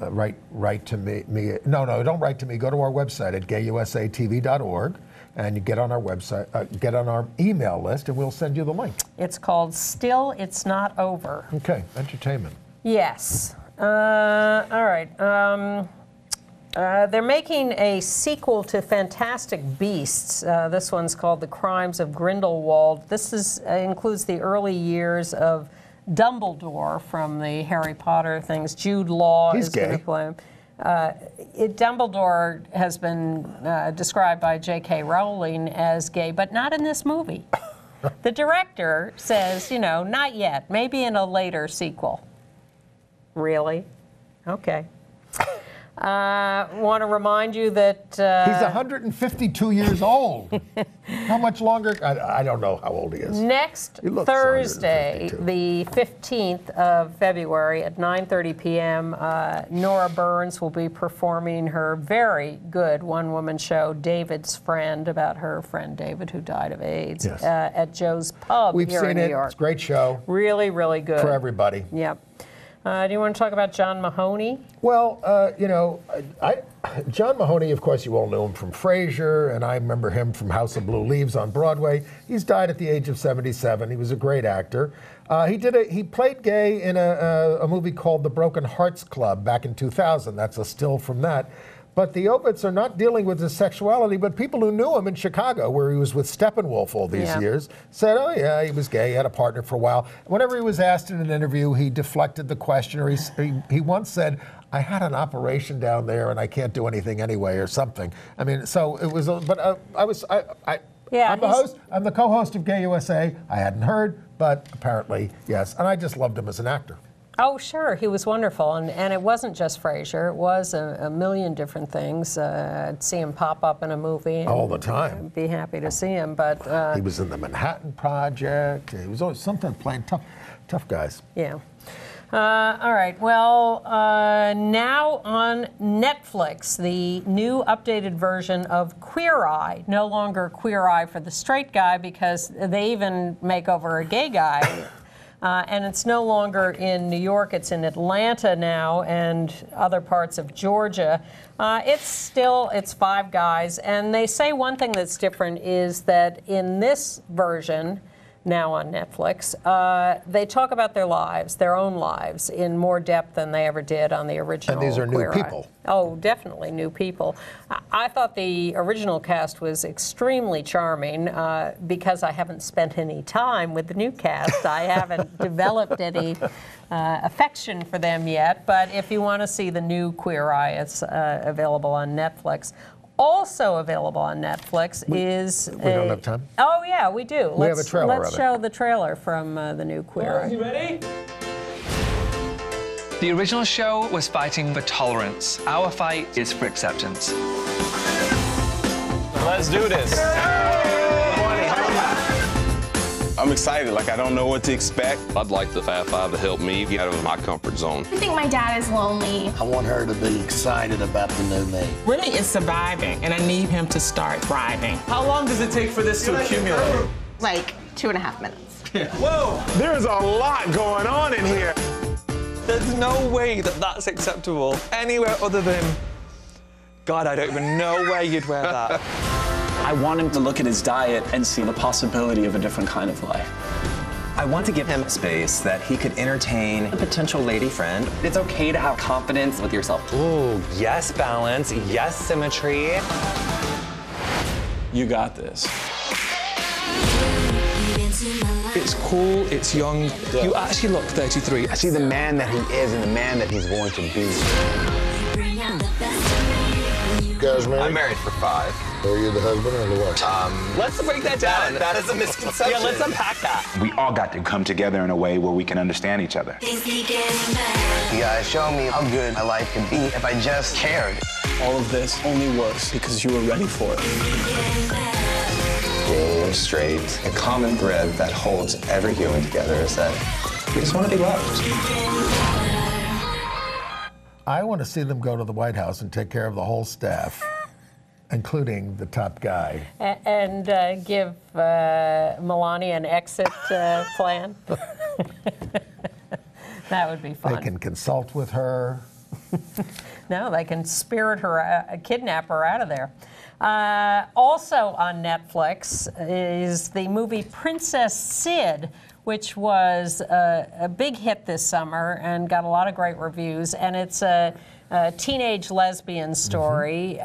write to me. No, don't write to me. Go to our website at gayusatv.org, and you get on our website, get on our email list, and we'll send you the link. It's called "Still It's Not Over." Okay, entertainment. Yes. All right. They're making a sequel to Fantastic Beasts. This one's called The Crimes of Grindelwald. This includes the early years of Dumbledore from the Harry Potter things. Jude Law is going to play him. Dumbledore has been described by J.K. Rowling as gay, but not in this movie. The director says, you know, not yet, maybe in a later sequel. Really? Okay. Want to remind you that... he's 152 years old. How much longer? I don't know how old he is. Next Thursday, the 15th of February at 9:30 p.m., Nora Burns will be performing her very good one-woman show, David's Friend, about her friend David, who died of AIDS, at Joe's Pub here in New York. It's a great show. Really, really good. For everybody. Yep. Do you want to talk about John Mahoney? Well, you know, John Mahoney, of course, you all know him from Frasier, and I remember him from House of Blue Leaves on Broadway. He's died at the age of 77. He was a great actor. He played gay in a movie called The Broken Hearts Club back in 2000. That's a still from that. But the obits are not dealing with his sexuality, but people who knew him in Chicago, where he was with Steppenwolf all these years, said, oh yeah, he was gay, he had a partner for a while. Whenever he was asked in an interview, he deflected the question, or he once said, I had an operation down there and I can't do anything anyway, or something. I mean, so it was, I'm the co-host of Gay USA. I hadn't heard, but apparently, yes. And I just loved him as an actor. Oh, sure. He was wonderful. And it wasn't just Frasier. It was a million different things. I'd see him pop up in a movie. All the time. I'd be happy to see him. But he was in the Manhattan Project. He was always something playing tough guys. Yeah. All right. Well, now on Netflix, the new updated version of Queer Eye. No longer Queer Eye for the straight guy, because they even make over a gay guy. And it's no longer in New York, it's in Atlanta now and other parts of Georgia. It's five guys, and they say one thing that's different is that in this version, now on Netflix, they talk about their lives, their own lives, in more depth than they ever did on the original. And these are new people. Oh, definitely new people. I thought the original cast was extremely charming. Because I haven't spent any time with the new cast, I haven't developed any affection for them yet. But if you want to see the new Queer Eye, it's available on Netflix. Also available on Netflix is we don't have time? Oh, yeah, we do. We have a trailer Let's show the trailer from the new Queer Eye. You ready? The original show was fighting for tolerance. Our fight is for acceptance. Let's do this. I'm excited, like I don't know what to expect. I'd like the Fab Five to help me get out of my comfort zone. I think my dad is lonely. I want her to be excited about the new me. Remy is surviving, and I need him to start thriving. How long does it take for this to accumulate? Like 2.5 minutes. Whoa, there's a lot going on in here. There's no way that that's acceptable anywhere other than... God, I don't even know where you'd wear that. I want him to look at his diet and see the possibility of a different kind of life. I want to give him space that he could entertain a potential lady friend. It's okay to have confidence with yourself. Ooh, yes balance, yes symmetry. You got this. It's cool, it's young. You actually look 33. I see the man that he is and the man that he's going to be. You guys married? I'm married for 5. Are you the husband or the wife? Let's break that down. That is a misconception. Yeah, let's unpack that. We all got to come together in a way where we can understand each other. You guys show me how good my life could be if I just cared. All of this only works because you were ready for it. Gay or straight, a common thread that holds every human together is that we just want to be loved. I want to see them go to the White House and take care of the whole staff, including the top guy. And give Melania an exit plan. That would be fun. They can consult with her. No, they can spirit her, kidnap her out of there. Also on Netflix is the movie Princess Sid, which was a big hit this summer and got a lot of great reviews. And it's a teenage lesbian story.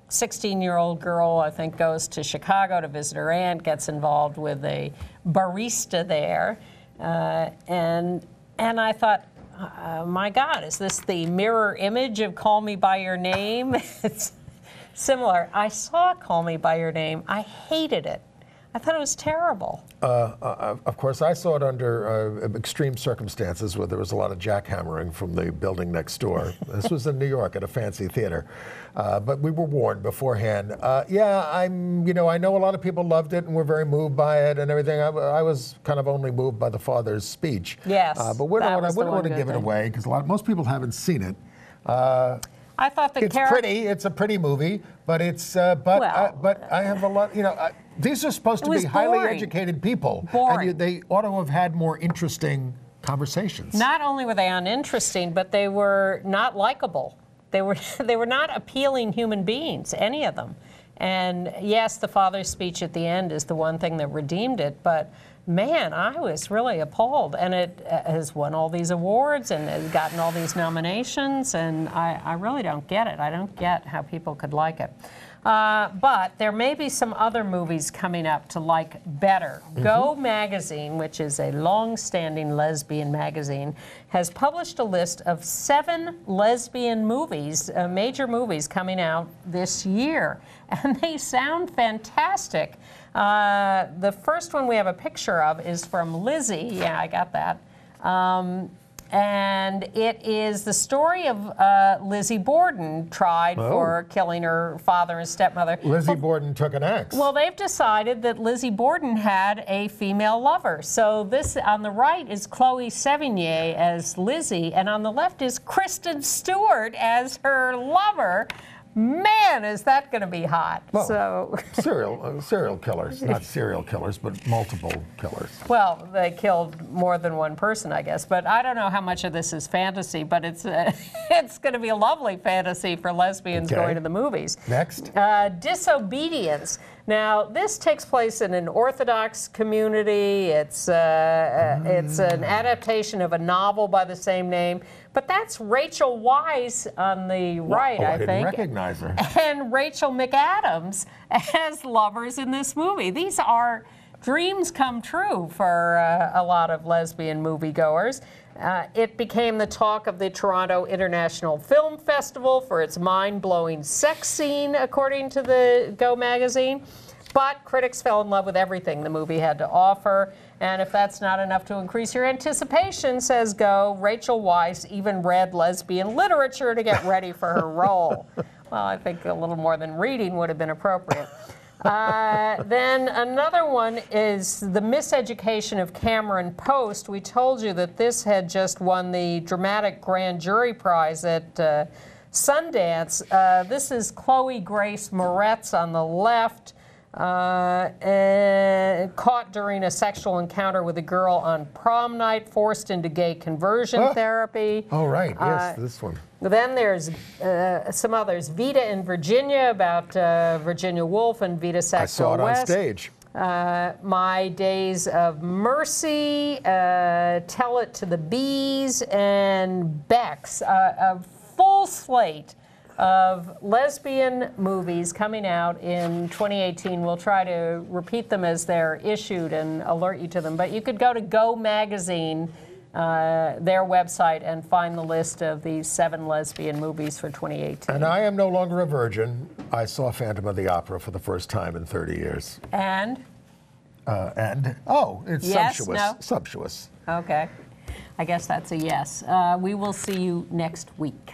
16-year-old girl, I think, goes to Chicago to visit her aunt, gets involved with a barista there, and I thought, my God, is this the mirror image of Call Me By Your Name? It's similar. I saw Call Me By Your Name. I hated it. I thought it was terrible. Of course, I saw it under extreme circumstances where there was a lot of jackhammering from the building next door. This was in New York at a fancy theater. But we were warned beforehand. Yeah, I know a lot of people loved it and were very moved by it and everything. I was kind of only moved by the father's speech. Yes, but I wouldn't want to give it away because most people haven't seen it. I thought it's pretty. It's a pretty movie, but it's but I have a lot. These are supposed to be highly educated people, and they ought to have had more interesting conversations. Not only were they uninteresting, but they were not likable. They were not appealing human beings, any of them. And yes, the father's speech at the end is the one thing that redeemed it, but man, I was really appalled. And it has won all these awards and has gotten all these nominations, and I really don't get it. I don't get how people could like it. But there may be some other movies coming up to like better. Go Magazine, which is a long-standing lesbian magazine, has published a list of 7 lesbian movies, major movies coming out this year. And they sound fantastic. The first one we have a picture of is from Lizzie. Yeah, I got that. And it is the story of Lizzie Borden, tried for killing her father and stepmother. Lizzie Borden took an axe. Well, they've decided that Lizzie Borden had a female lover. So this, on the right, is Chloe Sevigny as Lizzie, and on the left is Kristen Stewart as her lover. Man, is that going to be hot. Well, so serial killers, not serial killers, but multiple killers. Well, they killed more than one person, I guess. But I don't know how much of this is fantasy, but it's going to be a lovely fantasy for lesbians going to the movies. Next. Disobedience. Now, this takes place in an Orthodox community. It's an adaptation of a novel by the same name. But that's Rachel Weisz on the right, I think. I didn't recognize her. And Rachel McAdams as lovers in this movie. These are dreams come true for a lot of lesbian moviegoers. It became the talk of the Toronto International Film Festival for its mind-blowing sex scene, according to the Go magazine. But critics fell in love with everything the movie had to offer. And if that's not enough to increase your anticipation, says Go, Rachel Weisz even read lesbian literature to get ready for her role. Well, I think a little more than reading would have been appropriate. Then another one is The Miseducation of Cameron Post. We told you that this had just won the Dramatic Grand Jury Prize at Sundance. This is Chloe Grace Moretz on the left. Caught during a sexual encounter with a girl on prom night, forced into gay conversion therapy. Oh, right. Yes, this one. Then there's some others. Vita in Virginia, about Virginia Woolf and Vita Saxo West. I saw it on stage. My Days of Mercy, Tell It to the Bees, and Bex. A full slate of lesbian movies coming out in 2018. We'll try to repeat them as they're issued and alert you to them. But you could go to Go Magazine, their website, and find the list of these 7 lesbian movies for 2018. And I am no longer a virgin. I saw Phantom of the Opera for the first time in 30 years. And? It's yes, sumptuous. No? Sumptuous. Okay. I guess that's a yes. We will see you next week.